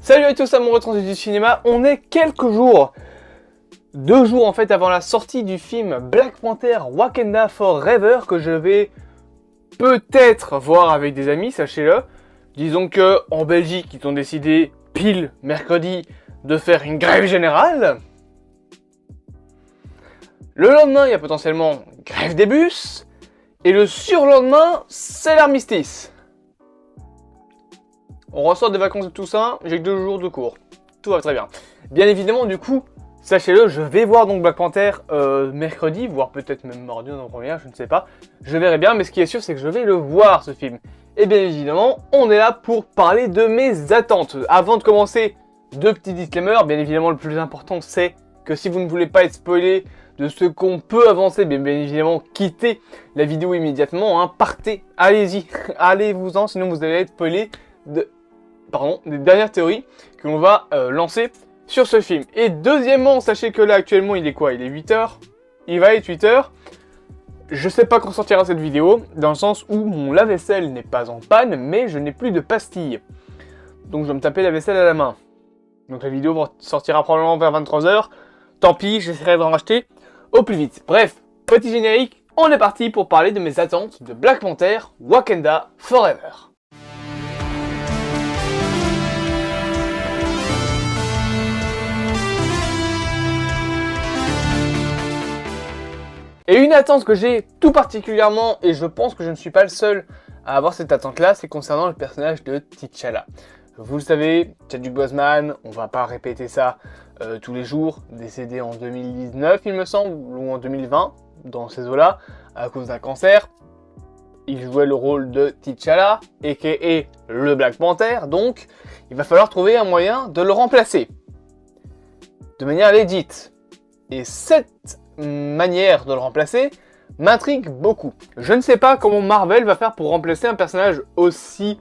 Salut à tous, amoureux transit du cinéma. On est quelques jours, 2 jours en fait avant la sortie du film Black Panther Wakanda Forever que je vais peut-être voir avec des amis, sachez-le. Disons que en Belgique, ils ont décidé pile mercredi de faire une grève générale. Le lendemain, il y a potentiellement grève des bus. Et le surlendemain, c'est l'armistice. On ressort des vacances de Toussaint, j'ai que 2 jours de cours. Tout va très bien. Bien évidemment, du coup, sachez-le, je vais voir donc Black Panther mercredi, voire peut-être même mardi en première, je ne sais pas. Je verrai bien, mais ce qui est sûr, c'est que je vais le voir, ce film. Et bien évidemment, on est là pour parler de mes attentes. Avant de commencer, 2 petits disclaimers. Bien évidemment, le plus important, c'est que si vous ne voulez pas être spoilé de ce qu'on peut avancer, bien évidemment, quittez la vidéo immédiatement, hein. Partez, allez-y, allez-vous-en, sinon vous allez être spoilé des dernières théories que l'on va lancer sur ce film. Et deuxièmement, sachez que là actuellement il est quoi? Il est 8h, il va être 8h. Je sais pas quand sortira cette vidéo, dans le sens où mon lave-vaisselle n'est pas en panne, mais je n'ai plus de pastilles. Donc je vais me taper la vaisselle à la main. Donc la vidéo sortira probablement vers 23h. Tant pis, j'essaierai d'en racheter au plus vite. Bref, petit générique, on est parti pour parler de mes attentes de Black Panther Wakanda Forever. Et une attente que j'ai tout particulièrement, et je pense que je ne suis pas le seul à avoir cette attente-là, c'est concernant le personnage de T'Challa. Vous le savez, Chadwick Boseman, on va pas répéter ça tous les jours, décédé en 2019 il me semble, ou en 2020, dans ces eaux-là, à cause d'un cancer. Il jouait le rôle de T'Challa, a.k.a. le Black Panther, donc il va falloir trouver un moyen de le remplacer. De manière legit. Et cette manière de le remplacer m'intrigue beaucoup. Je ne sais pas comment Marvel va faire pour remplacer un personnage aussi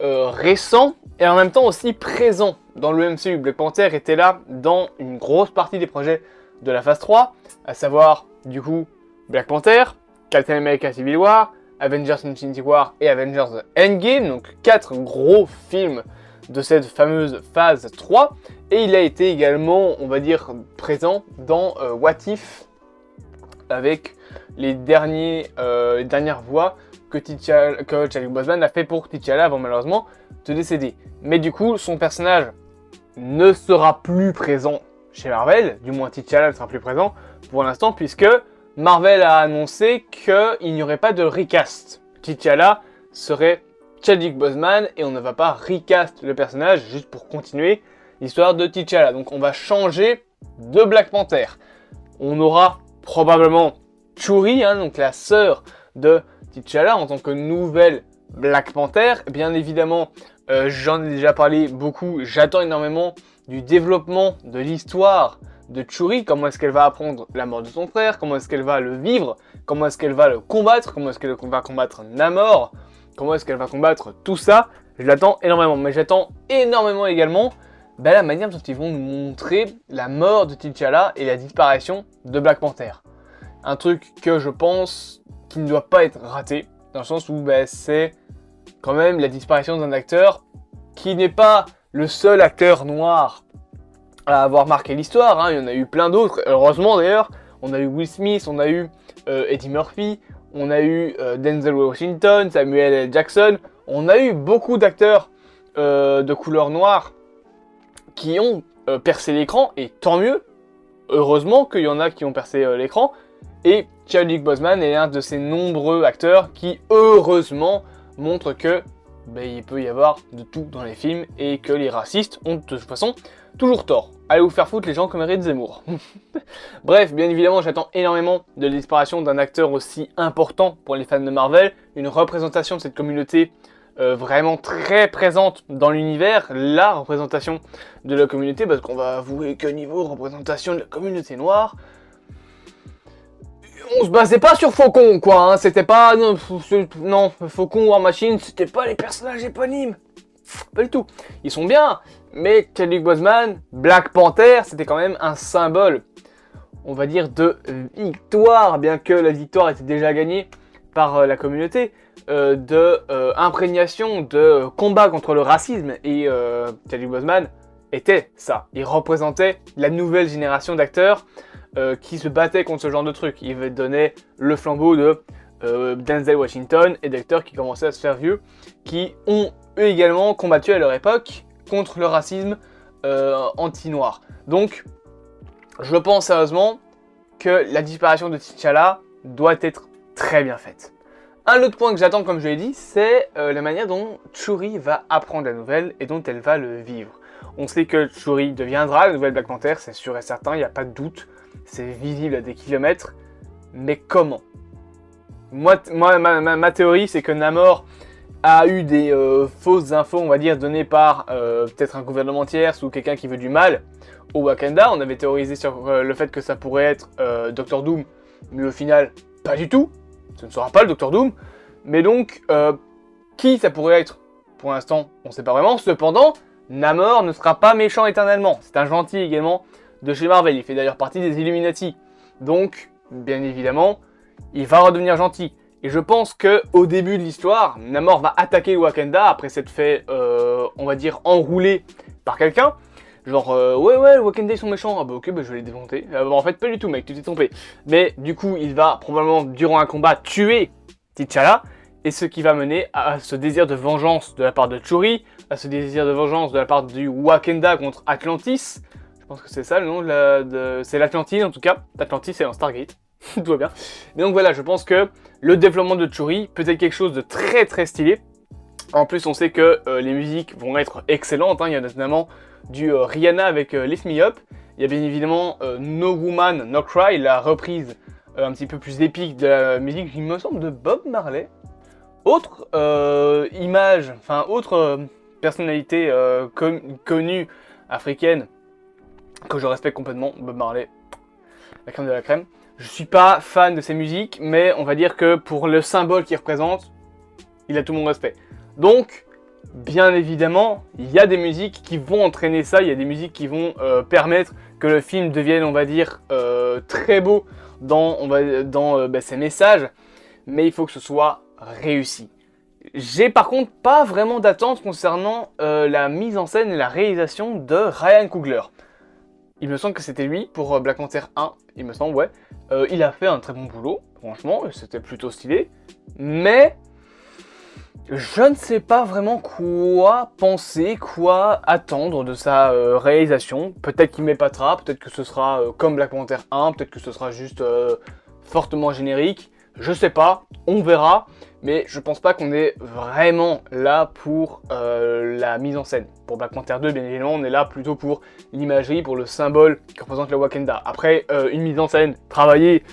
récent et en même temps aussi présent dans le MCU. Black Panther était là dans une grosse partie des projets de la phase 3, à savoir du coup Black Panther, Captain America Civil War, Avengers Infinity War et Avengers Endgame, donc 4 gros films de cette fameuse phase 3, et il a été également, on va dire, présent dans What If, avec les dernières voix que Chadwick Boseman a fait pour T'Challa avant malheureusement de décéder. Mais du coup, son personnage ne sera plus présent chez Marvel, du moins T'Challa ne sera plus présent pour l'instant, puisque Marvel a annoncé qu'il n'y aurait pas de recast. T'Challa serait Chadwick Boseman et on ne va pas recast le personnage juste pour continuer l'histoire de T'Challa. Donc on va changer de Black Panther. On aura probablement Shuri, donc la sœur de T'Challa en tant que nouvelle Black Panther. Bien évidemment, j'en ai déjà parlé beaucoup, j'attends énormément du développement de l'histoire de Shuri, comment est-ce qu'elle va apprendre la mort de son frère, comment est-ce qu'elle va le vivre, comment est-ce qu'elle va le combattre, comment est-ce qu'elle va combattre Namor, comment est-ce qu'elle va combattre tout ça. Je l'attends énormément, mais j'attends énormément également la manière dont ils vont nous montrer la mort de T'Challa et la disparition de Black Panther. Un truc que je pense qui ne doit pas être raté, dans le sens où c'est quand même la disparition d'un acteur qui n'est pas le seul acteur noir à avoir marqué l'histoire, il y en a eu plein d'autres, heureusement d'ailleurs. On a eu Will Smith, on a eu Eddie Murphy, on a eu Denzel Washington, Samuel L. Jackson, on a eu beaucoup d'acteurs de couleur noire qui ont percé l'écran, et tant mieux, heureusement qu'il y en a qui ont percé l'écran, et Chadwick Boseman est un de ces nombreux acteurs qui, heureusement, montrent que il peut y avoir de tout dans les films, et que les racistes ont de toute façon toujours tort. Allez vous faire foutre les gens comme Eric Zemmour. Bref, bien évidemment, j'attends énormément de la disparition d'un acteur aussi important pour les fans de Marvel, une représentation de cette communauté vraiment très présente dans l'univers, la représentation de la communauté, parce qu'on va avouer que niveau représentation de la communauté noire, on se basait pas sur Faucon, quoi, c'était pas... Non, Faucon, War Machine, c'était pas les personnages éponymes. Pas du tout. Ils sont bien, mais Chadwick Boseman, Black Panther, c'était quand même un symbole, on va dire, de victoire, bien que la victoire était déjà gagnée par la communauté. imprégnation, de combat contre le racisme, et Chadwick Boseman était ça. Il représentait la nouvelle génération d'acteurs qui se battaient contre ce genre de truc. Il donnait le flambeau de Denzel Washington et d'acteurs qui commençaient à se faire vieux, qui ont eux également combattu à leur époque contre le racisme anti-noir. Donc, je pense sérieusement que la disparition de T'Challa doit être très bien faite. Un autre point que j'attends, comme je l'ai dit, c'est la manière dont Shuri va apprendre la nouvelle et dont elle va le vivre. On sait que Shuri deviendra la nouvelle Black Panther, c'est sûr et certain, il n'y a pas de doute. C'est visible à des kilomètres. Mais comment ? Ma théorie, c'est que Namor a eu des fausses infos, on va dire, données par peut-être un gouvernement tierce ou quelqu'un qui veut du mal au Wakanda. On avait théorisé sur le fait que ça pourrait être Doctor Doom, mais au final, pas du tout. Ce ne sera pas le Doctor Doom. Mais donc, qui ça pourrait être ? Pour l'instant, on ne sait pas vraiment. Cependant, Namor ne sera pas méchant éternellement. C'est un gentil également de chez Marvel. Il fait d'ailleurs partie des Illuminati. Donc, bien évidemment, il va redevenir gentil. Et je pense qu'au début de l'histoire, Namor va attaquer le Wakanda après s'être fait, on va dire, enrouler par quelqu'un. Genre, ouais, le Wakanda ils sont méchants. Ah bah ok, bah je vais les démonter. En fait, pas du tout, mec, tu t'es trompé. Mais du coup, il va probablement, durant un combat, tuer T'Challa. Et ce qui va mener à ce désir de vengeance de la part de Shuri, à ce désir de vengeance de la part du Wakanda contre Atlantis. Je pense que c'est ça le nom c'est l'Atlantide en tout cas. Atlantis c'est un Stargate. Tout va bien. Mais donc voilà, je pense que le développement de Shuri peut être quelque chose de très très stylé. En plus, on sait que les musiques vont être excellentes. Il y a notamment du Rihanna avec Lift Me Up. Il y a bien évidemment No Woman, No Cry, la reprise un petit peu plus épique de la musique, il me semble, de Bob Marley. Autre personnalité connue africaine que je respecte complètement, Bob Marley, la crème de la crème. Je suis pas fan de ses musiques, mais on va dire que pour le symbole qu'il représente, il a tout mon respect. Donc, bien évidemment, il y a des musiques qui vont entraîner ça, il y a des musiques qui vont permettre que le film devienne, on va dire, très beau dans ses messages, mais il faut que ce soit réussi. J'ai par contre pas vraiment d'attente concernant la mise en scène et la réalisation de Ryan Coogler. Il me semble que c'était lui pour Black Panther 1, il me semble, ouais. Il a fait un très bon boulot, franchement, c'était plutôt stylé. Mais je ne sais pas vraiment quoi penser, quoi attendre de sa réalisation. Peut-être qu'il m'épatera, peut-être que ce sera comme Black Panther 1, peut-être que ce sera juste fortement générique. Je sais pas, on verra. Mais je pense pas qu'on est vraiment là pour la mise en scène. Pour Black Panther 2, bien évidemment, on est là plutôt pour l'imagerie, pour le symbole qui représente le Wakanda. Après, une mise en scène travaillée,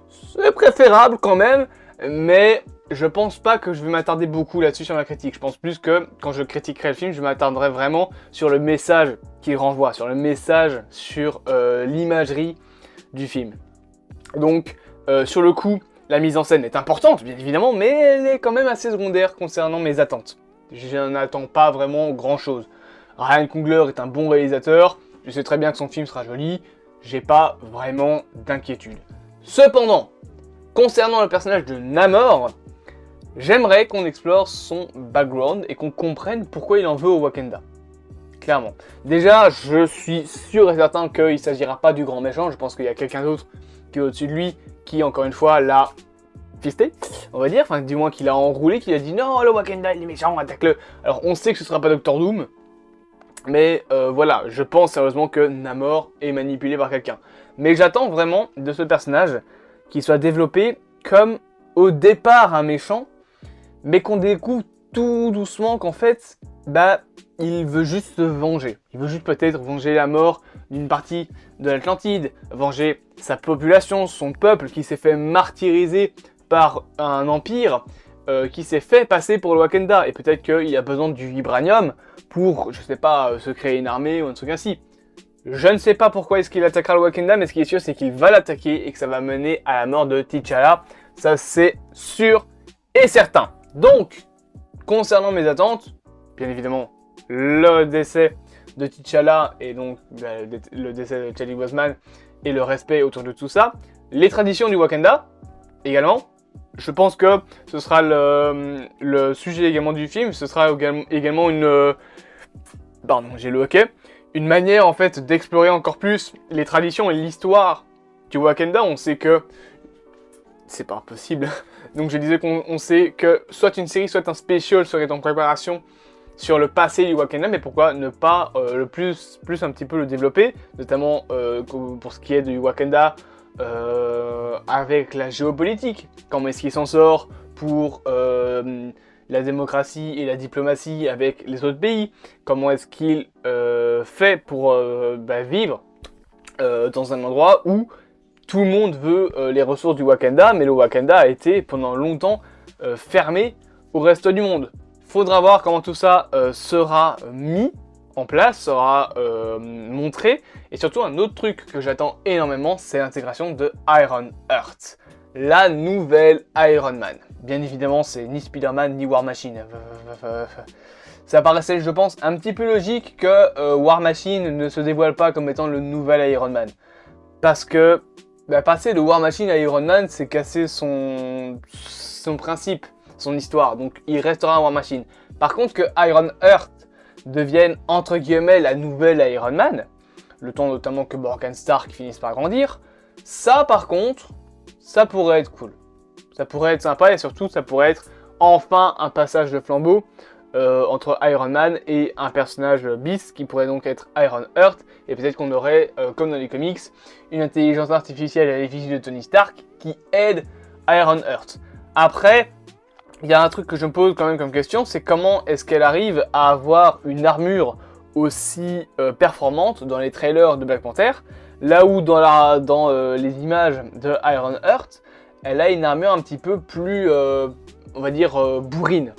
c'est préférable quand même, mais je pense pas que je vais m'attarder beaucoup là-dessus sur ma critique. Je pense plus que quand je critiquerai le film, je m'attarderai vraiment sur le message qu'il renvoie, sur le message, sur l'imagerie du film. Donc, sur le coup, la mise en scène est importante, bien évidemment, mais elle est quand même assez secondaire concernant mes attentes. Je n'attends pas vraiment grand-chose. Ryan Coogler est un bon réalisateur, je sais très bien que son film sera joli, j'ai pas vraiment d'inquiétude. Cependant, concernant le personnage de Namor, j'aimerais qu'on explore son background et qu'on comprenne pourquoi il en veut au Wakanda. Clairement. Déjà, je suis sûr et certain qu'il ne s'agira pas du grand méchant, je pense qu'il y a quelqu'un d'autre qui est au-dessus de lui, qui encore une fois l'a fisté, on va dire, enfin du moins qu'il a enroulé, qu'il a dit non, le Wakanda il est méchant, attaque-le. Alors on sait que ce sera pas Doctor Doom, mais voilà, je pense sérieusement que Namor est manipulé par quelqu'un. Mais j'attends vraiment de ce personnage qu'il soit développé comme au départ un méchant, mais qu'on découvre tout doucement qu'en fait, il veut juste se venger. Il veut juste peut-être venger la mort d'une partie de l'Atlantide, venger sa population, son peuple qui s'est fait martyriser par un empire qui s'est fait passer pour le Wakanda. Et peut-être qu'il a besoin du vibranium pour, je sais pas, se créer une armée ou un truc ainsi. Je ne sais pas pourquoi est-ce qu'il attaquera le Wakanda, mais ce qui est sûr, c'est qu'il va l'attaquer et que ça va mener à la mort de T'Challa. Ça, c'est sûr et certain. Donc, concernant mes attentes, bien évidemment, le décès de T'Challa et donc le décès de Chadwick Boseman et le respect autour de tout ça, les traditions du Wakanda également, je pense que ce sera le sujet également du film, ce sera également une... pardon, j'ai le hockey. Une manière en fait d'explorer encore plus les traditions et l'histoire du Wakanda. On sait que... c'est pas impossible. Donc je disais qu'on sait que soit une série, soit un special serait en préparation sur le passé du Wakanda, mais pourquoi ne pas plus un petit peu le développer, notamment pour ce qui est du Wakanda avec la géopolitique. Comment est-ce qu'il s'en sort pour la démocratie et la diplomatie avec les autres pays? Comment est-ce qu'il fait pour vivre dans un endroit où tout le monde veut les ressources du Wakanda, mais le Wakanda a été pendant longtemps fermé au reste du monde. Faudra voir comment tout ça sera mis en place, sera montré. Et surtout, un autre truc que j'attends énormément, c'est l'intégration de Iron Heart, la nouvelle Iron Man. Bien évidemment, c'est ni Spider-Man ni War Machine. Ça paraissait, je pense, un petit peu logique que War Machine ne se dévoile pas comme étant le nouvel Iron Man. Parce que passer de War Machine à Iron Man, c'est casser son principe, son histoire. Donc il restera un War Machine. Par contre, que Iron Heart devienne entre guillemets la nouvelle Iron Man, le temps notamment que Morgan Stark finisse par grandir, ça par contre, ça pourrait être cool. Ça pourrait être sympa et surtout ça pourrait être enfin un passage de flambeau entre Iron Man et un personnage Beast qui pourrait donc être Iron Heart, et peut-être qu'on aurait, comme dans les comics, une intelligence artificielle à l'effigie de Tony Stark qui aide Iron Heart. Après, il y a un truc que je me pose quand même comme question, c'est comment est-ce qu'elle arrive à avoir une armure aussi performante dans les trailers de Black Panther, là où dans les images de Iron Heart, elle a une armure un petit peu plus, on va dire, bourrine.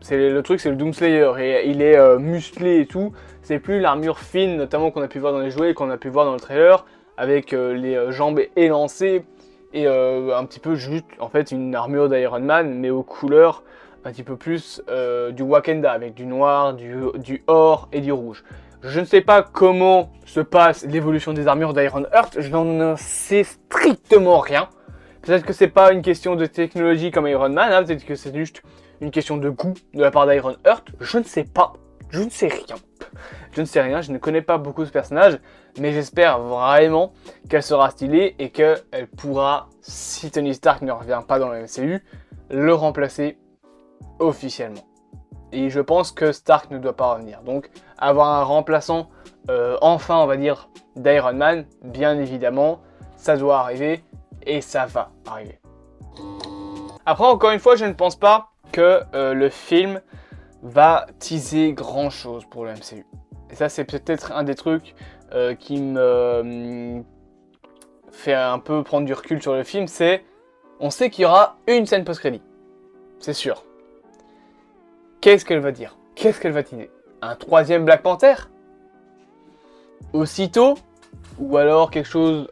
Le truc, c'est le Doomslayer, et il est musclé et tout. C'est plus l'armure fine, notamment qu'on a pu voir dans les jouets, qu'on a pu voir dans le trailer, avec les jambes élancées, et un petit peu juste, en fait, une armure d'Iron Man, mais aux couleurs un petit peu plus du Wakanda, avec du noir, du or et du rouge. Je ne sais pas comment se passe l'évolution des armures d'Iron Heart, je n'en sais strictement rien. Peut-être que c'est pas une question de technologie comme Iron Man, hein, peut-être que c'est juste une question de goût de la part d'Iron Heart, je ne sais pas, je ne sais rien. Je ne sais rien, je ne connais pas beaucoup ce personnage, mais j'espère vraiment qu'elle sera stylée et qu'elle pourra, si Tony Stark ne revient pas dans le MCU, le remplacer officiellement. Et je pense que Stark ne doit pas revenir, donc avoir un remplaçant, enfin on va dire, d'Iron Man, bien évidemment, ça doit arriver et ça va arriver. Après, encore une fois, je ne pense pas que le film va teaser grand chose pour le MCU. Et ça, c'est peut-être un des trucs qui me fait un peu prendre du recul sur le film, c'est on sait qu'il y aura une scène post-crédit. C'est sûr. Qu'est-ce qu'elle va dire? Qu'est-ce qu'elle va teaser? Un troisième Black Panther? Aussitôt? Ou alors quelque chose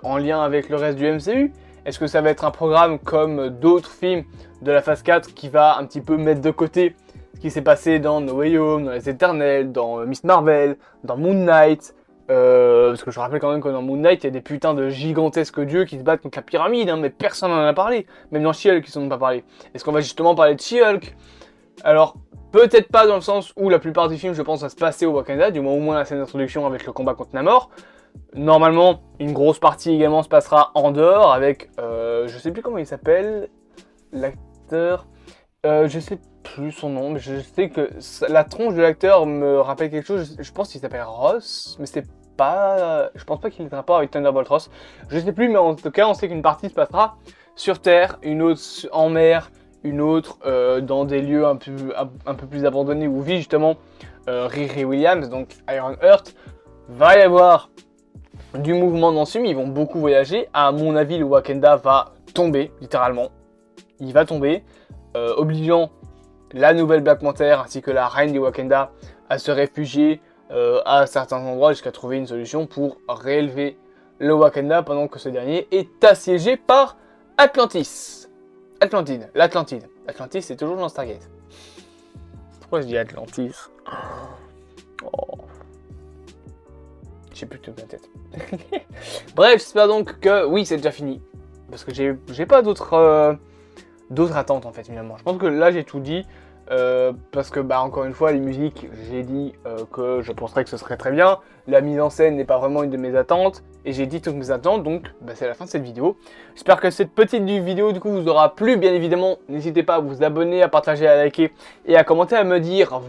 en lien avec le reste du MCU? Est-ce que ça va être un programme comme d'autres films de la phase 4 qui va un petit peu mettre de côté ce qui s'est passé dans No Way Home, dans Les Éternels, dans Miss Marvel, dans Moon Knight, parce que je rappelle quand même que dans Moon Knight, il y a des putains de gigantesques dieux qui se battent contre la pyramide, hein, mais personne n'en a parlé. Même dans She-Hulk, ils n'en ont pas parlé. Est-ce qu'on va justement parler de She-Hulk? Alors, peut-être pas dans le sens où la plupart du film, je pense, va se passer au Wakanda, du moins au moins la scène d'introduction avec le combat contre Namor. Normalement, une grosse partie également se passera en dehors avec, je sais plus comment il s'appelle, l'acteur, je sais plus son nom, mais je sais que la tronche de l'acteur me rappelle quelque chose, je pense qu'il s'appelle Ross, mais c'est pas, je pense pas qu'il ait un rapport avec Thunderbolt Ross, je sais plus, mais en tout cas, on sait qu'une partie se passera sur Terre, une autre en mer, une autre dans des lieux un peu plus abandonnés où vit justement Riri Williams, donc Iron Heart. Va y avoir du mouvement dans ce film, ils vont beaucoup voyager. À mon avis, le Wakanda va tomber, littéralement. Il va tomber, obligeant la nouvelle Black Panther ainsi que la reine du Wakanda à se réfugier à certains endroits jusqu'à trouver une solution pour réélever le Wakanda pendant que ce dernier est assiégé par Atlantis. L'Atlantide. Atlantis, c'est toujours dans Stargate. Pourquoi je dis Atlantis? Oh. J'ai plus tout ma tête. Bref, j'espère donc que oui, c'est déjà fini. Parce que j'ai pas d'autres d'autres attentes en fait finalement. Je pense que là j'ai tout dit. Parce que encore une fois les musiques, j'ai dit que je penserais que ce serait très bien. La mise en scène n'est pas vraiment une de mes attentes et j'ai dit toutes mes attentes, donc c'est la fin de cette vidéo. J'espère que cette petite vidéo du coup vous aura plu. Bien évidemment, n'hésitez pas à vous abonner, à partager, à liker et à commenter, à me dire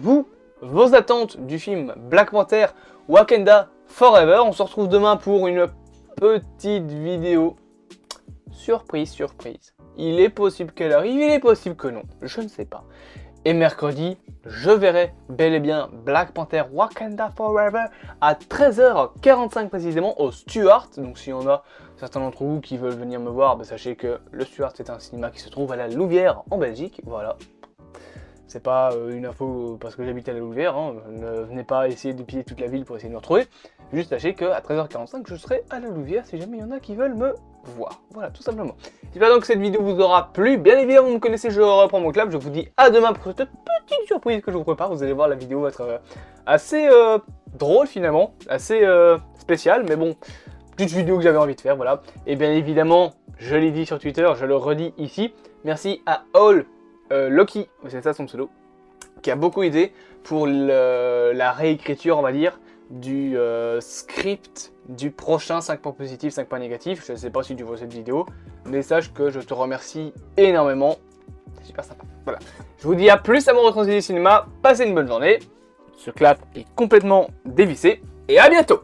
vos attentes du film Black Panther Wakanda Forever. On se retrouve demain pour une petite vidéo surprise. Il est possible qu'elle arrive, il est possible que non, je ne sais pas. Et mercredi, je verrai bel et bien Black Panther Wakanda Forever à 13h45 précisément au Stuart. Donc s'il y en a certains d'entre vous qui veulent venir me voir, sachez que le Stuart c'est un cinéma qui se trouve à la Louvière en Belgique. Voilà. C'est pas une info parce que j'habite à la Louvière, hein. Ne venez pas essayer de piller toute la ville pour essayer de me retrouver. Juste sachez qu'à 13h45, je serai à la Louvière si jamais il y en a qui veulent me voir. Voilà, tout simplement. J'espère donc que cette vidéo vous aura plu. Bien évidemment, vous me connaissez, je reprends mon clap. Je vous dis à demain pour cette petite surprise que je vous prépare. Vous allez voir, la vidéo va être assez drôle finalement, assez spéciale, mais bon, petite vidéo que j'avais envie de faire, voilà. Et bien évidemment, je l'ai dit sur Twitter, je le redis ici. Merci à All Loki, c'est ça son pseudo, qui a beaucoup aidé pour la réécriture, on va dire, du script du prochain 5 points positifs, 5 points négatifs. Je ne sais pas si tu vois cette vidéo, mais sache que je te remercie énormément. C'est super sympa. Voilà. Je vous dis à plus à mon retransmission cinéma. Passez une bonne journée. Ce clap est complètement dévissé. Et à bientôt!